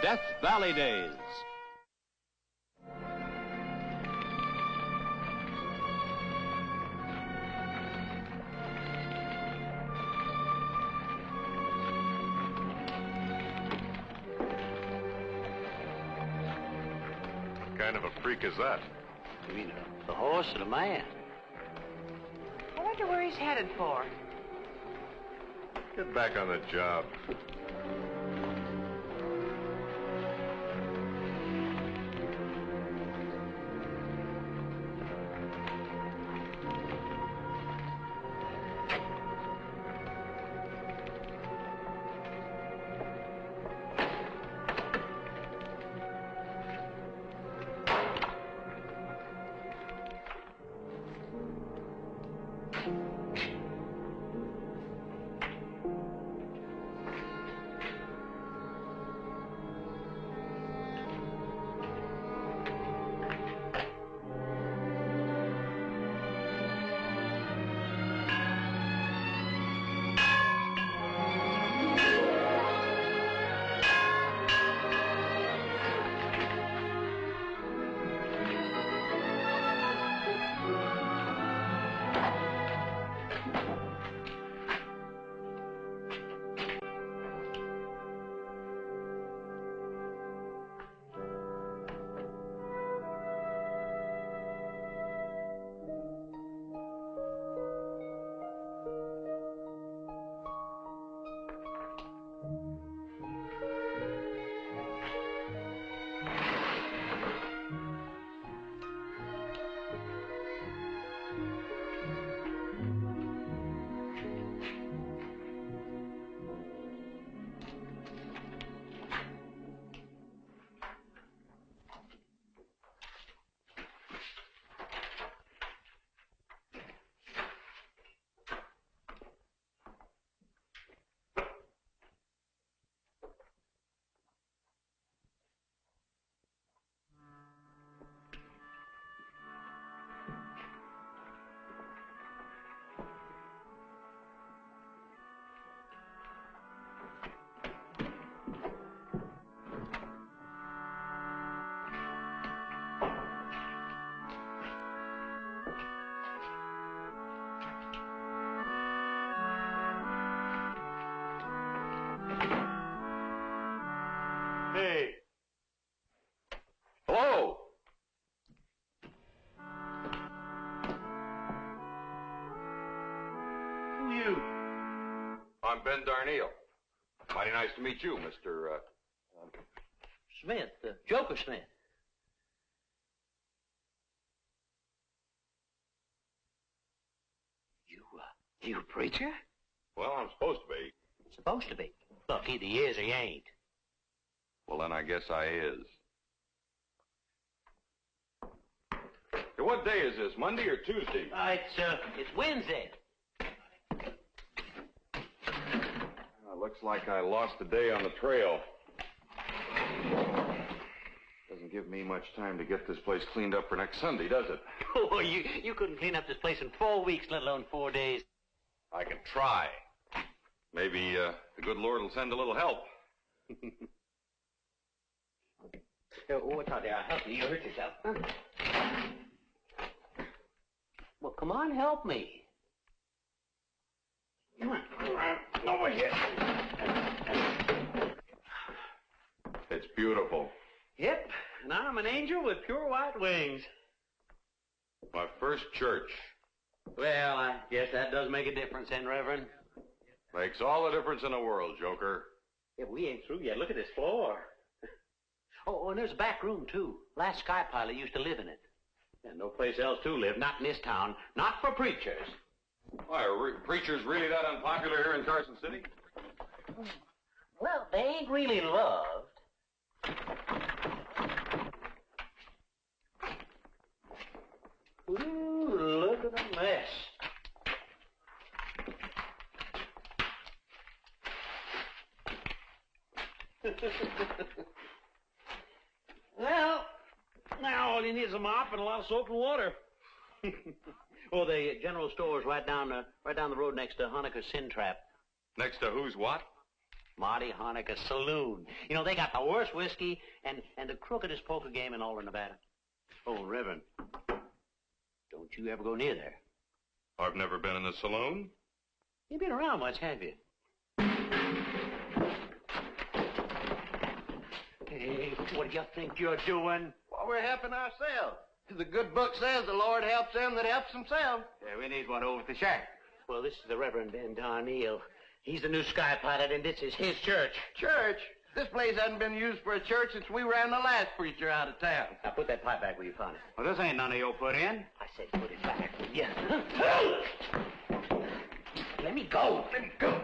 Death Valley Days. What kind of a freak is that? You mean the horse or the man? I wonder where he's headed for. Get back on the job. Hey. Hello. Who are you? I'm Ben Darneal. Mighty nice to meet you, Mr. Smith, Joker Smith. You a preacher? Well, I'm supposed to be. Supposed to be. Look, either he is or he ain't. Well, then I guess I is. Hey, what day is this, Monday or Tuesday? It's Wednesday. Looks like I lost a day on the trail. Doesn't give me much time to get this place cleaned up for next Sunday, does it? Oh, you couldn't clean up this place in 4 weeks, let alone 4 days. I can try. Maybe the good Lord will send a little help. What's out there? I'll help you. You hurt yourself. Huh? Well, come on, help me. Come on. Over here. It's beautiful. Yep, and I'm an angel with pure white wings. My first church. Well, I guess that does make a difference, then, Reverend. Makes all the difference in the world, Joker. Yeah, we ain't through yet. Look at this floor. Oh, and there's a back room, too. Last Sky Pilot used to live in it. And no place else to live, not in this town. Not for preachers. Why, are preachers really that unpopular here in Carson City? Well, they ain't really loved. Ooh, look at the mess. Well, now all you need is a mop and a lot of soap and water. Oh, the general store's right down the road next to Honecker Sin Trap. Next to who's what? Marty Honecker Saloon. You know, they got the worst whiskey and the crookedest poker game in all of Nevada. Oh, Reverend, don't you ever go near there. I've never been in the saloon. You been around much, have you? Hey, what do you think you're doing? Well, we're helping ourselves. The good book says the Lord helps them that helps themselves. Yeah, we need one over at the shack. Well, this is the Reverend Ben Darnell. He's the new sky pilot, and this is his church. Church? This place hasn't been used for a church since we ran the last preacher out of town. Now, put that pipe back where you found it. Well, this ain't none of your put in. I said put it back, will you? Let me go. Let me go.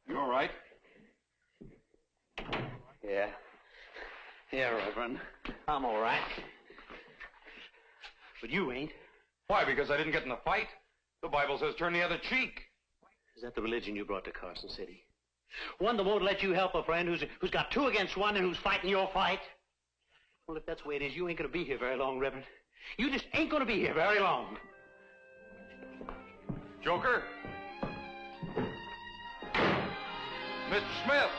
You all right? Yeah. Yeah, Reverend. I'm all right. But you ain't. Why, because I didn't get in a fight? The Bible says turn the other cheek. Is that the religion you brought to Carson City? One that won't let you help a friend who's got 2 against 1 and who's fighting your fight? Well, if that's the way it is, you ain't going to be here very long, Reverend. You just ain't going to be here very long. Joker? Mr. Smith!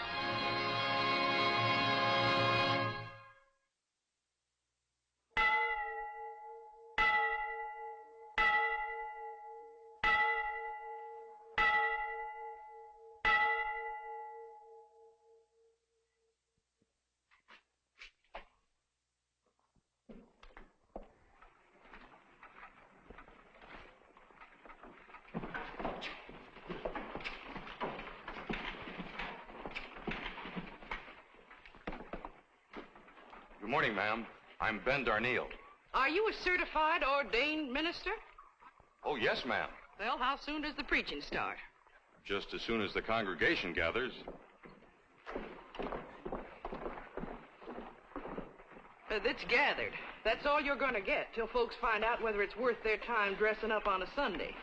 Good morning, ma'am. I'm Ben Darnell. Are you a certified ordained minister? Oh, yes, ma'am. Well, how soon does the preaching start? Just as soon as the congregation gathers. It's gathered. That's all you're going to get till folks find out whether it's worth their time dressing up on a Sunday.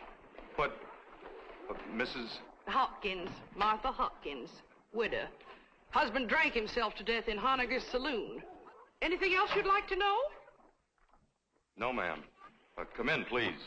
But Mrs. Hopkins, Martha Hopkins, widow. Husband drank himself to death in Honegger's saloon. Anything else you'd like to know? No, ma'am. Come in, please.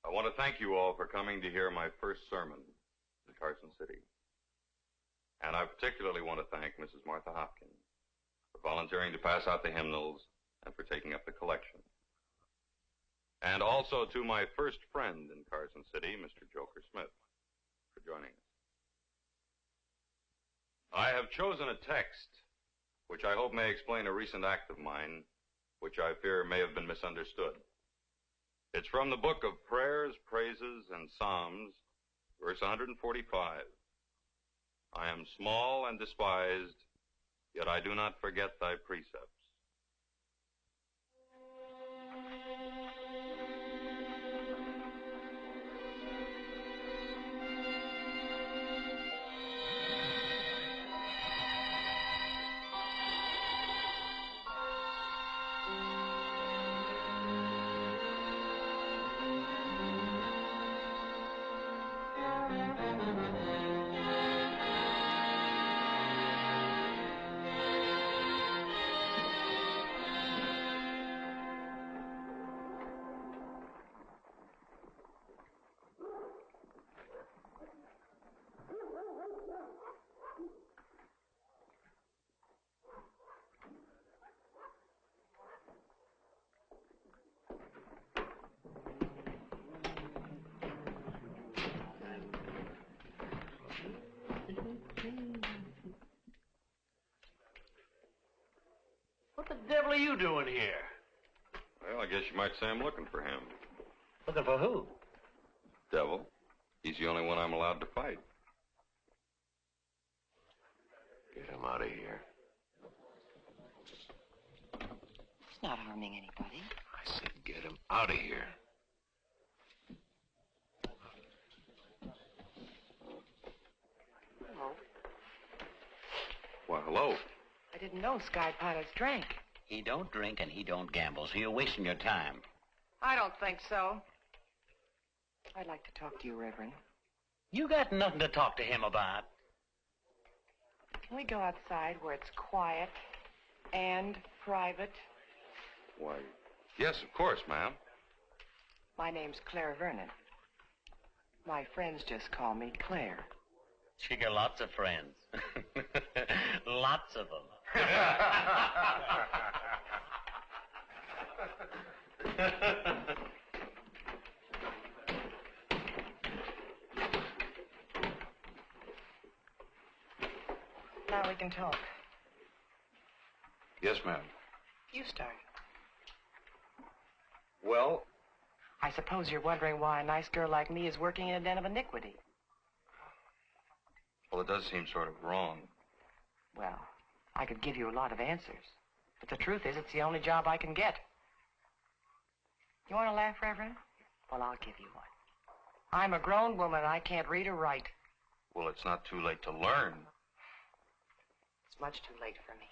I want to thank you all for coming to hear my first sermon in Carson City. And I particularly want to thank Mrs. Martha Hopkins for volunteering to pass out the hymnals and for taking up the collection. And also to my first friend in Carson City, Mr. Joker Smith, for joining us. I have chosen a text which I hope may explain a recent act of mine, which I fear may have been misunderstood. It's from the book of Prayers, Praises, and Psalms, verse 145. I am small and despised, yet I do not forget thy precepts. you doing here? Well, I guess you might say I'm looking for him. Looking for who? Devil. He's the only one I'm allowed to fight. Get him out of here. He's not harming anybody. I said get him out of here. Hello. Well, hello. I didn't know Sky Pilots drank. He don't drink and he don't gamble, so you're wasting your time. I don't think so. I'd like to talk to you, Reverend. You got nothing to talk to him about. Can we go outside where it's quiet and private? Why, yes, of course, ma'am. My name's Claire Vernon. My friends just call me Claire. She got lots of friends. Lots of them. Now we can talk. Yes, ma'am. You start. Well, I suppose you're wondering why a nice girl like me is working in a den of iniquity. Well, it does seem sort of wrong. Well, I could give you a lot of answers. But the truth is, it's the only job I can get. You want to laugh, Reverend? Well, I'll give you one. I'm a grown woman. I can't read or write. Well, it's not too late to learn. It's much too late for me.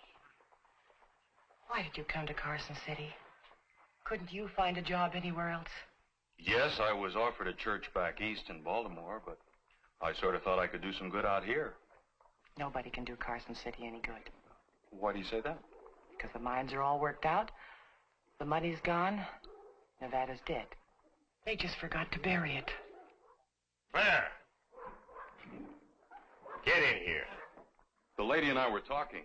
Why did you come to Carson City? Couldn't you find a job anywhere else? Yes, I was offered a church back east in Baltimore, but I sort of thought I could do some good out here. Nobody can do Carson City any good. Why do you say that? Because the mines are all worked out, the money's gone, Nevada's dead. They just forgot to bury it. Claire! Get in here. The lady and I were talking.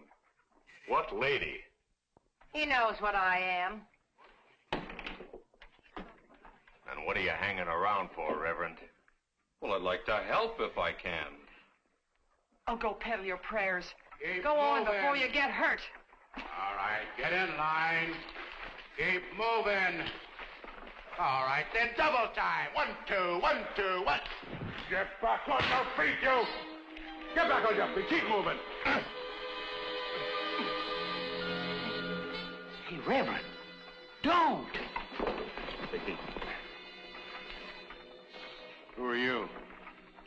What lady? He knows what I am. And what are you hanging around for, Reverend? Well, I'd like to help if I can. Oh, go peddle your prayers. Keep Go on moving. before you get hurt. All right, get in line. Keep moving. All right, then double time. 1, 2, 1, 2, 1. Get back on your feet, you. Get back on your feet. Keep moving. Hey, Reverend, don't. Who are you?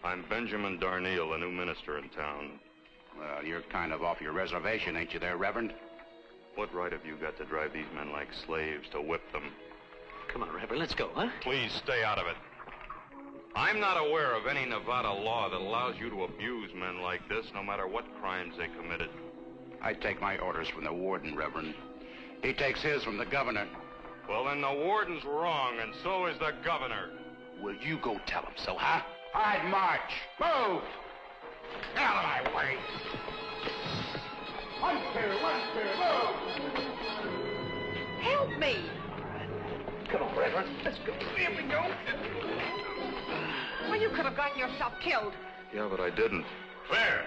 I'm Benjamin Darneal, a new minister in town. Well, you're kind of off your reservation, ain't you there, Reverend? What right have you got to drive these men like slaves, to whip them? Come on, Reverend, let's go, huh? Please stay out of it. I'm not aware of any Nevada law that allows you to abuse men like this, no matter what crimes they committed. I take my orders from the warden, Reverend. He takes his from the governor. Well, then the warden's wrong, and so is the governor. Will you go tell him so, huh? All right, march. Move! Get out of my way! 1, 2, 1, 2, move! Help me! Come on, Reverend, let's go. Here we go. Well, you could have gotten yourself killed. Yeah, but I didn't. Claire!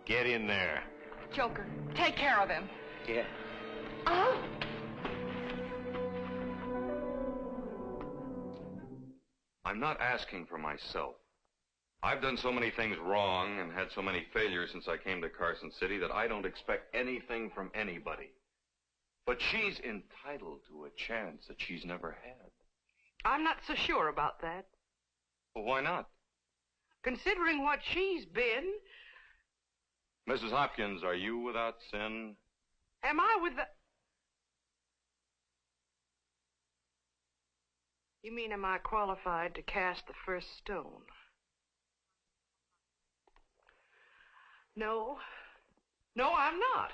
Get in there. Joker, take care of him. Yeah. Oh! I'm not asking for myself. I've done so many things wrong and had so many failures since I came to Carson City that I don't expect anything from anybody. But she's entitled to a chance that she's never had. I'm not so sure about that. Well, why not? Considering what she's been, Mrs. Hopkins, are you without sin? am I with the... You mean, am I qualified to cast the first stone? No. No, I'm not.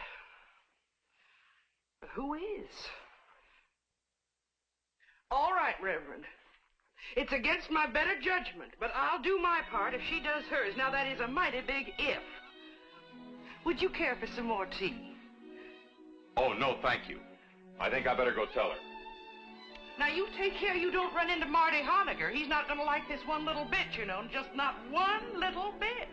But who is? All right, Reverend. It's against my better judgment, but I'll do my part if she does hers. Now, that is a mighty big if. Would you care for some more tea? Oh, no, thank you. I think I better go tell her. Now, you take care you don't run into Marty Honegger. He's not going to like this one little bit, you know, just not one little bit.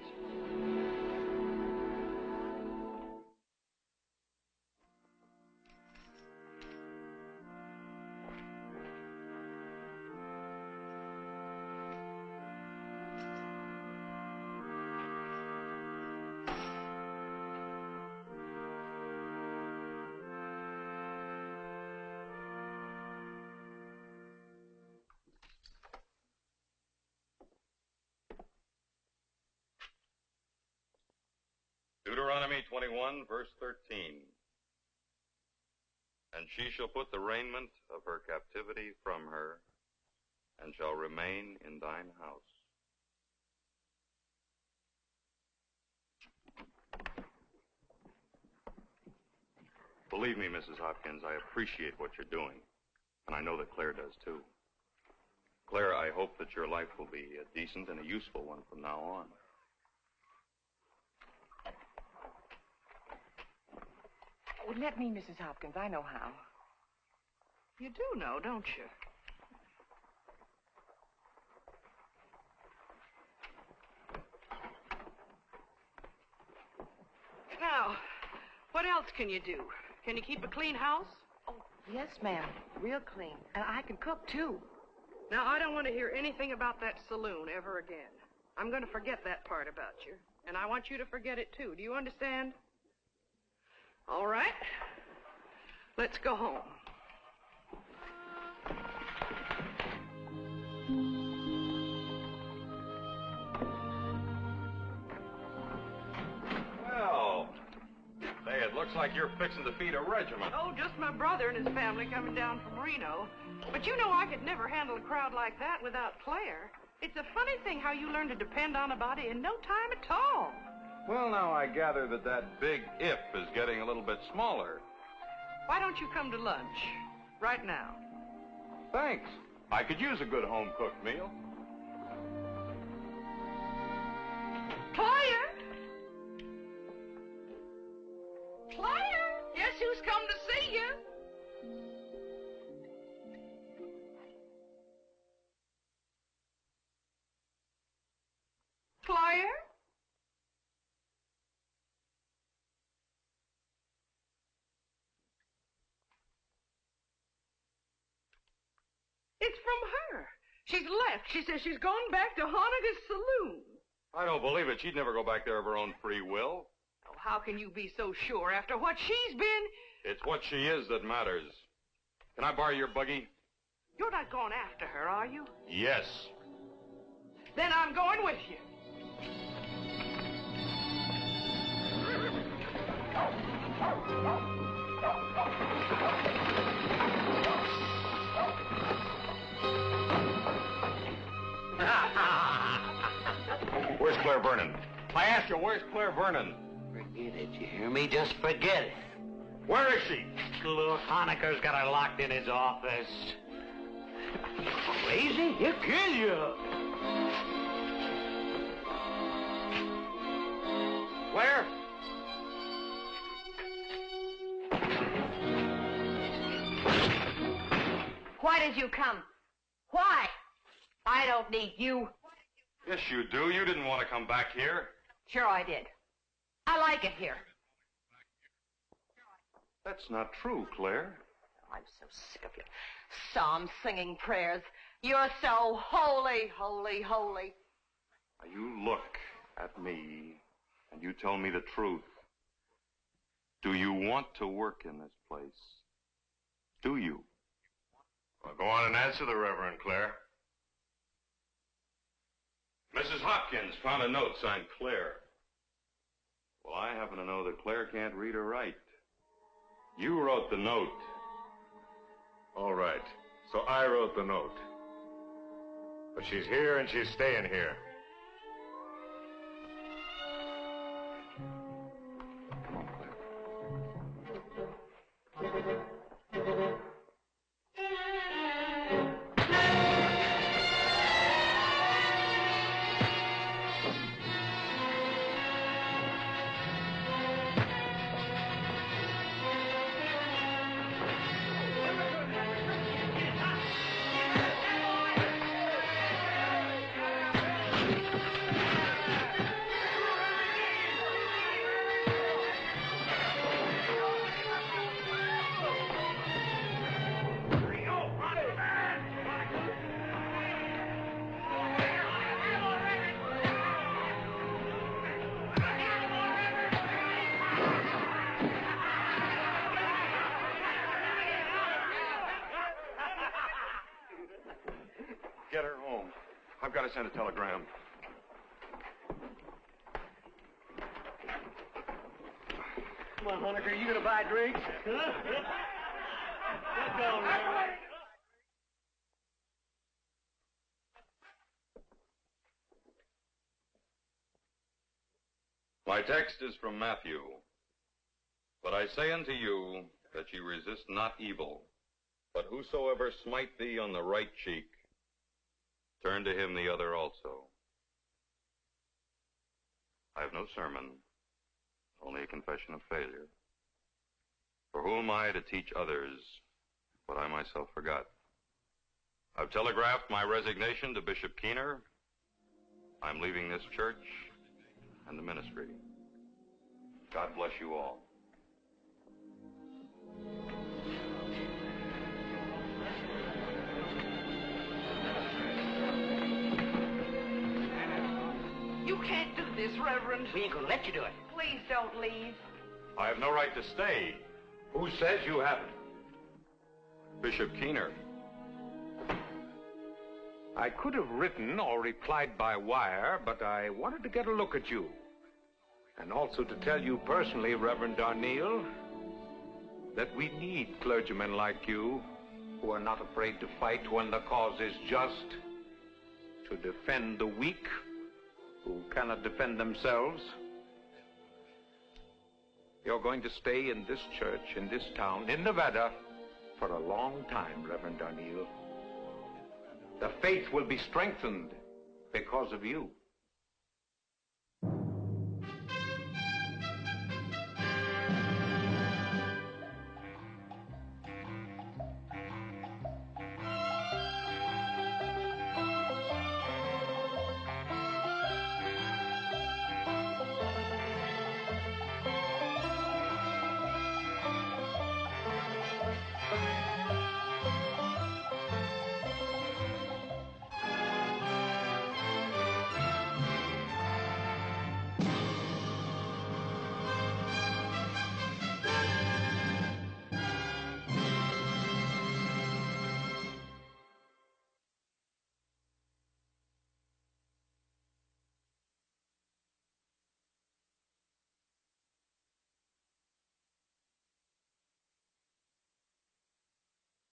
Deuteronomy 21, verse 13. And she shall put the raiment of her captivity from her, and shall remain in thine house. Believe me, Mrs. Hopkins, I appreciate what you're doing, and I know that Claire does too. Claire, I hope that your life will be a decent and a useful one from now on. Oh, let me, Mrs. Hopkins. I know how. You do know, don't you? Now, what else can you do? Can you keep a clean house? Oh, yes, ma'am. Real clean. And I can cook, too. Now, I don't want to hear anything about that saloon ever again. I'm going to forget that part about you. And I want you to forget it, too. Do you understand? All right. Let's go home. Well, say, it looks like you're fixing to feed a regiment. Oh, just my brother and his family coming down from Reno. But you know I could never handle a crowd like that without Claire. It's a funny thing how you learn to depend on a body in no time at all. Well, now I gather that big if is getting a little bit smaller. Why don't you come to lunch right now? Thanks. I could use a good home-cooked meal. Claire! Claire! Guess who's come to see you? Claire? It's from her. She's left. She says she's gone back to Honegger's saloon. I don't believe it. She'd never go back there of her own free will. Oh, how can you be so sure after what she's been? It's what she is that matters. Can I borrow your buggy? You're not going after her, are you? Yes. Then I'm going with you. Where's Claire Vernon? I asked you, where's Claire Vernon? Forget it, you hear me? Just forget it. Where is she? Look, Honecker's got her locked in his office. Crazy? He'll kill you. Claire? Why did you come? Why? I don't need you. Yes, you do. You didn't want to come back here. Sure I did. I like it here. That's not true, Claire. I'm so sick of you. Psalm singing prayers. You're so holy, holy, holy. Now, you look at me and you tell me the truth. Do you want to work in this place? Do you? Well, go on and answer the Reverend, Claire. Mrs. Hopkins found a note signed Claire. Well, I happen to know that Claire can't read or write. You wrote the note. All right. So I wrote the note. But she's here and she's staying here. Come on, Claire. Get her home. I've got to send a telegram. on, Honecker. You gonna buy drinks? Huh? Let's go, Reverend. My text is from Matthew. But I say unto you that ye resist not evil, but whosoever smite thee on the right cheek, turn to him the other also. I have no sermon, only a confession of failure. For who am I to teach others what I myself forgot? I've telegraphed my resignation to Bishop Keener. I'm leaving this church and the ministry. God bless you all. You can't do this, Reverend. We ain't gonna let you do it. Please don't leave. I have no right to stay. Who says you haven't? Bishop Keener. I could have written or replied by wire, but I wanted to get a look at you. And also to tell you personally, Reverend Darnell, that we need clergymen like you who are not afraid to fight when the cause is just, to defend the weak who cannot defend themselves. You're going to stay in this church, in this town, in Nevada, for a long time, Reverend Darnell. The faith will be strengthened because of you.